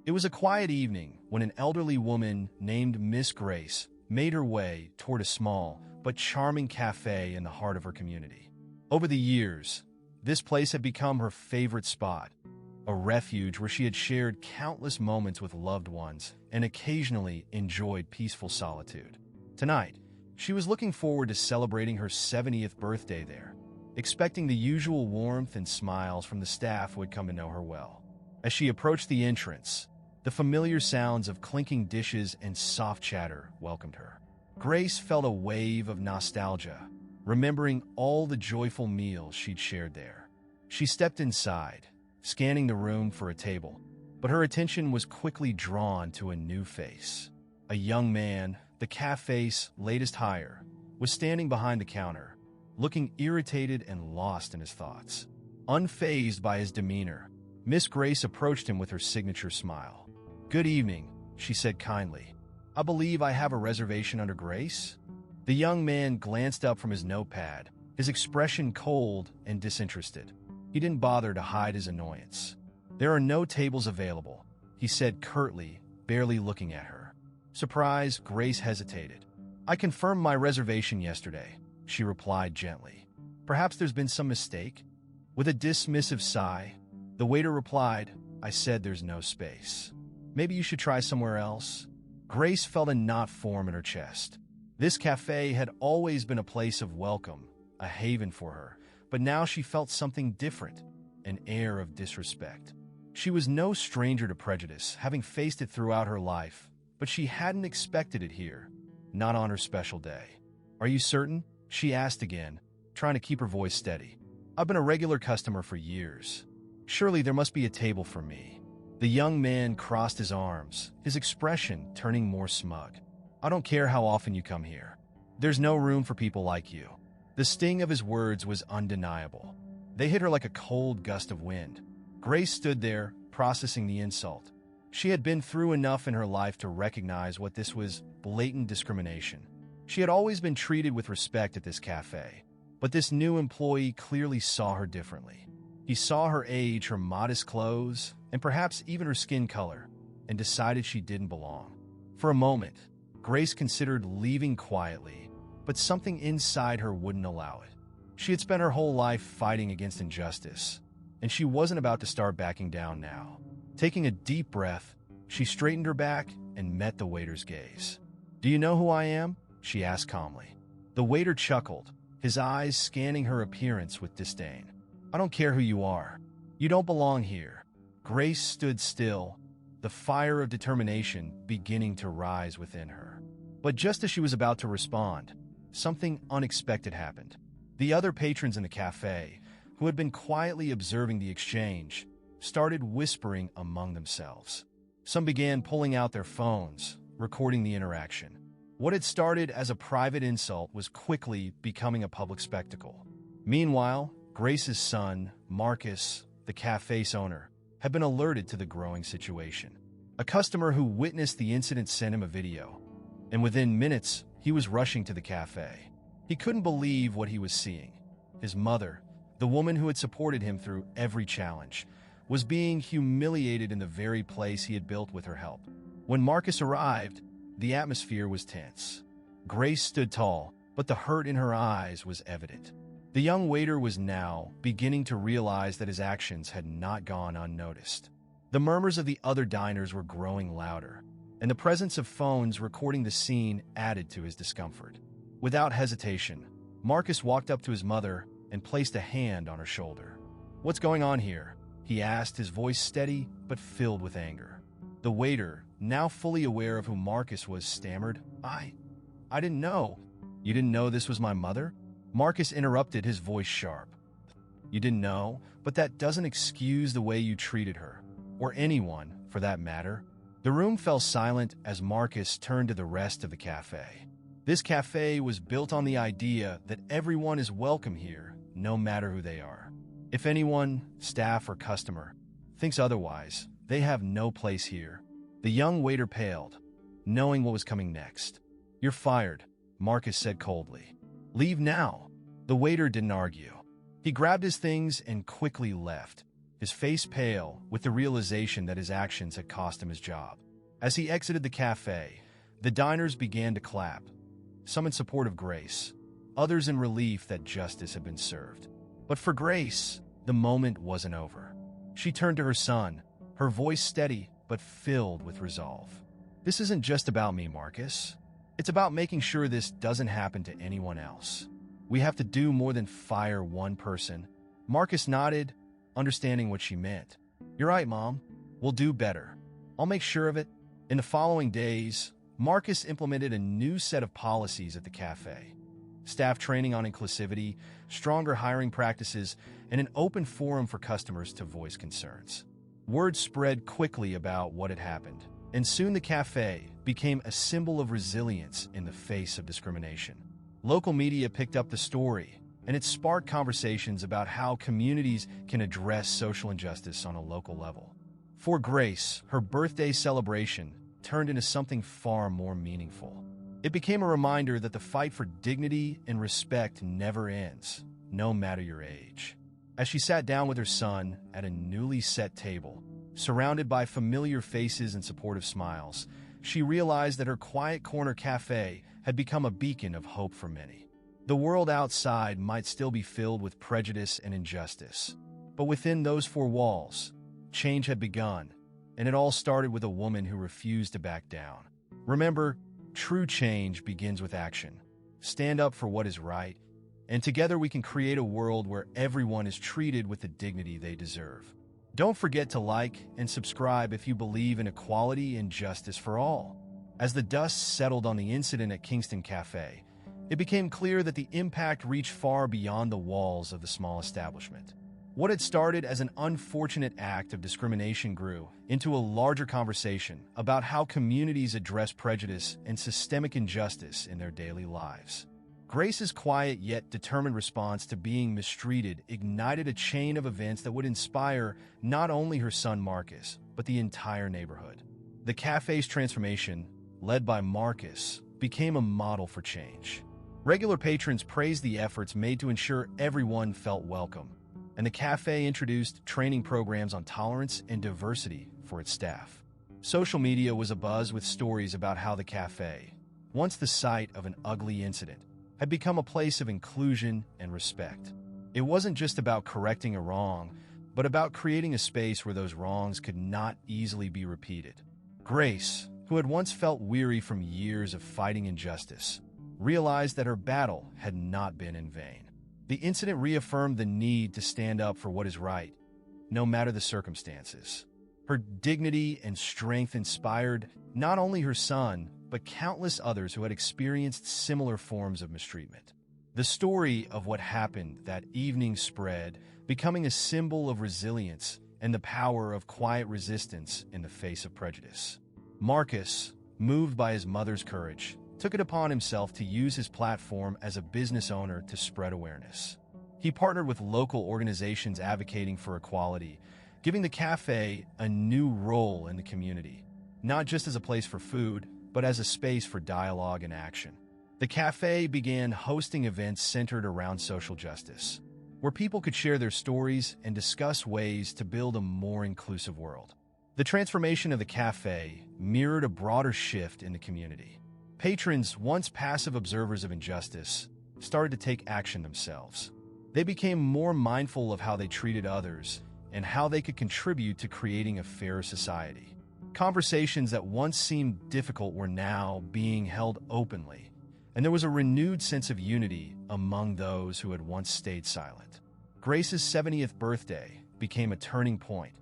It was a quiet evening when an elderly woman named Miss Grace made her way toward a small but charming cafe in the heart of her community. Over the years, this place had become her favorite spot, a refuge where she had shared countless moments with loved ones and occasionally enjoyed peaceful solitude. Tonight, she was looking forward to celebrating her 70th birthday there, expecting the usual warmth and smiles from the staff who had come to know her well. As she approached the entrance, the familiar sounds of clinking dishes and soft chatter welcomed her. Grace felt a wave of nostalgia, remembering all the joyful meals she'd shared there. She stepped inside, scanning the room for a table, but her attention was quickly drawn to a new face. A young man, the cafe's latest hire, was standing behind the counter, looking irritated and lost in his thoughts. Unfazed by his demeanor, Miss Grace approached him with her signature smile. "Good evening," she said kindly. "I believe I have a reservation under Grace?" The young man glanced up from his notepad, his expression cold and disinterested. He didn't bother to hide his annoyance. "There are no tables available," he said curtly, barely looking at her. Surprised, Grace hesitated. "I confirmed my reservation yesterday," she replied gently. "Perhaps there's been some mistake?" With a dismissive sigh, the waiter replied, "I said there's no space. Maybe you should try somewhere else." Grace felt a knot form in her chest. This cafe had always been a place of welcome, a haven for her, but now she felt something different, an air of disrespect. She was no stranger to prejudice, having faced it throughout her life, but she hadn't expected it here, not on her special day. "Are you certain?" she asked again, trying to keep her voice steady. "I've been a regular customer for years. Surely there must be a table for me." The young man crossed his arms, his expression turning more smug. "I don't care how often you come here. There's no room for people like you." The sting of his words was undeniable. They hit her like a cold gust of wind. Grace stood there, processing the insult. She had been through enough in her life to recognize what this was: blatant discrimination. She had always been treated with respect at this cafe, but this new employee clearly saw her differently. He saw her age, her modest clothes, and perhaps even her skin color, and decided she didn't belong. For a moment, Grace considered leaving quietly, but something inside her wouldn't allow it. She had spent her whole life fighting against injustice, and she wasn't about to start backing down now. Taking a deep breath, she straightened her back and met the waiter's gaze. "Do you know who I am?" she asked calmly. The waiter chuckled, his eyes scanning her appearance with disdain. "I don't care who you are. You don't belong here." Grace stood still, the fire of determination beginning to rise within her. But just as she was about to respond, something unexpected happened. The other patrons in the cafe, who had been quietly observing the exchange, started whispering among themselves. Some began pulling out their phones, recording the interaction. What had started as a private insult was quickly becoming a public spectacle. Meanwhile, Grace's son, Marcus, the cafe's owner, had been alerted to the growing situation. A customer who witnessed the incident sent him a video, and within minutes, he was rushing to the cafe. He couldn't believe what he was seeing. His mother, the woman who had supported him through every challenge, was being humiliated in the very place he had built with her help. When Marcus arrived, the atmosphere was tense. Grace stood tall, but the hurt in her eyes was evident. The young waiter was now beginning to realize that his actions had not gone unnoticed. The murmurs of the other diners were growing louder, and the presence of phones recording the scene added to his discomfort. Without hesitation, Marcus walked up to his mother and placed a hand on her shoulder. "What's going on here?" he asked, his voice steady but filled with anger. The waiter, now fully aware of who Marcus was, stammered, I didn't know." "You didn't know this was my mother?" Marcus interrupted, his voice sharp. "You didn't know, but that doesn't excuse the way you treated her, or anyone, for that matter." The room fell silent as Marcus turned to the rest of the cafe. This cafe was built on the idea that everyone is welcome here, no matter who they are. If anyone, staff or customer, thinks otherwise, they have no place here. The young waiter paled, knowing what was coming next. "You're fired," Marcus said coldly. "Leave now." The waiter didn't argue. He grabbed his things and quickly left, his face pale with the realization that his actions had cost him his job. As he exited the cafe, the diners began to clap, some in support of Grace, others in relief that justice had been served. But for Grace, the moment wasn't over. She turned to her son, her voice steady but filled with resolve. "This isn't just about me, Marcus. It's about making sure this doesn't happen to anyone else. We have to do more than fire one person." Marcus nodded, understanding what she meant. "You're right, Mom. We'll do better. I'll make sure of it." In the following days, Marcus implemented a new set of policies at the cafe. Staff training on inclusivity, stronger hiring practices, and an open forum for customers to voice concerns. Word spread quickly about what had happened, and soon the cafe became a symbol of resilience in the face of discrimination. Local media picked up the story, and it sparked conversations about how communities can address social injustice on a local level. For Grace, her birthday celebration turned into something far more meaningful. It became a reminder that the fight for dignity and respect never ends, no matter your age. As she sat down with her son at a newly set table, surrounded by familiar faces and supportive smiles, she realized that her quiet corner cafe had become a beacon of hope for many. The world outside might still be filled with prejudice and injustice, but within those four walls, change had begun, and it all started with a woman who refused to back down. Remember, true change begins with action. Stand up for what is right, and together we can create a world where everyone is treated with the dignity they deserve. Don't forget to like and subscribe if you believe in equality and justice for all. As the dust settled on the incident at Kingston Cafe, it became clear that the impact reached far beyond the walls of the small establishment. What had started as an unfortunate act of discrimination grew into a larger conversation about how communities address prejudice and systemic injustice in their daily lives. Grace's quiet yet determined response to being mistreated ignited a chain of events that would inspire not only her son Marcus, but the entire neighborhood. The cafe's transformation, led by Marcus, became a model for change. Regular patrons praised the efforts made to ensure everyone felt welcome, and the cafe introduced training programs on tolerance and diversity for its staff. Social media was abuzz with stories about how the cafe, once the site of an ugly incident, had become a place of inclusion and respect. It wasn't just about correcting a wrong, but about creating a space where those wrongs could not easily be repeated. Grace, who had once felt weary from years of fighting injustice, realized that her battle had not been in vain. The incident reaffirmed the need to stand up for what is right, no matter the circumstances. Her dignity and strength inspired not only her son, but countless others who had experienced similar forms of mistreatment. The story of what happened that evening spread, becoming a symbol of resilience and the power of quiet resistance in the face of prejudice. Marcus, moved by his mother's courage, took it upon himself to use his platform as a business owner to spread awareness. He partnered with local organizations advocating for equality, giving the cafe a new role in the community, not just as a place for food, but as a space for dialogue and action. The cafe began hosting events centered around social justice, where people could share their stories and discuss ways to build a more inclusive world. The transformation of the cafe mirrored a broader shift in the community. Patrons, once passive observers of injustice, started to take action themselves. They became more mindful of how they treated others and how they could contribute to creating a fairer society. Conversations that once seemed difficult were now being held openly, and there was a renewed sense of unity among those who had once stayed silent. Grace's 70th birthday became a turning point,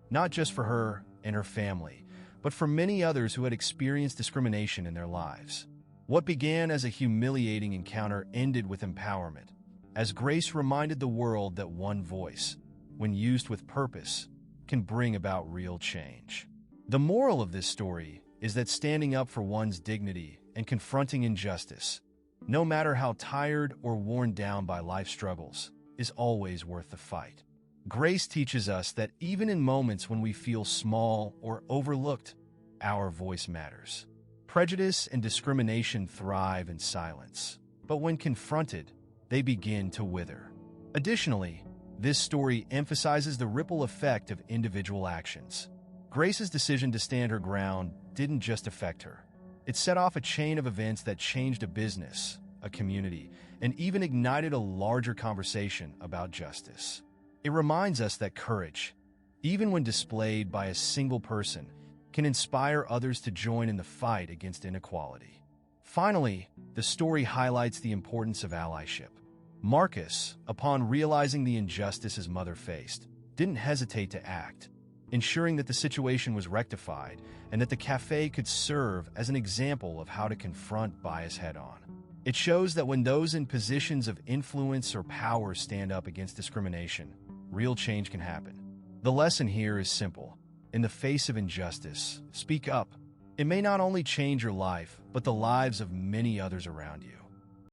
not just for her and her family, but for many others who had experienced discrimination in their lives. What began as a humiliating encounter ended with empowerment, as Grace reminded the world that one voice, when used with purpose, can bring about real change. The moral of this story is that standing up for one's dignity and confronting injustice, no matter how tired or worn down by life struggles, is always worth the fight. Grace teaches us that even in moments when we feel small or overlooked, our voice matters. Prejudice and discrimination thrive in silence, but when confronted, they begin to wither. Additionally, This story emphasizes the ripple effect of individual actions. Grace's decision to stand her ground didn't just affect her. It set off a chain of events that changed a business, a community, and even ignited a larger conversation about justice. It reminds us that courage, even when displayed by a single person, can inspire others to join in the fight against inequality. Finally, the story highlights the importance of allyship. Marcus, upon realizing the injustice his mother faced, didn't hesitate to act, ensuring that the situation was rectified and that the cafe could serve as an example of how to confront bias head-on. It shows that when those in positions of influence or power stand up against discrimination, real change can happen. The lesson here is simple. In the face of injustice, speak up. It may not only change your life, but the lives of many others around you.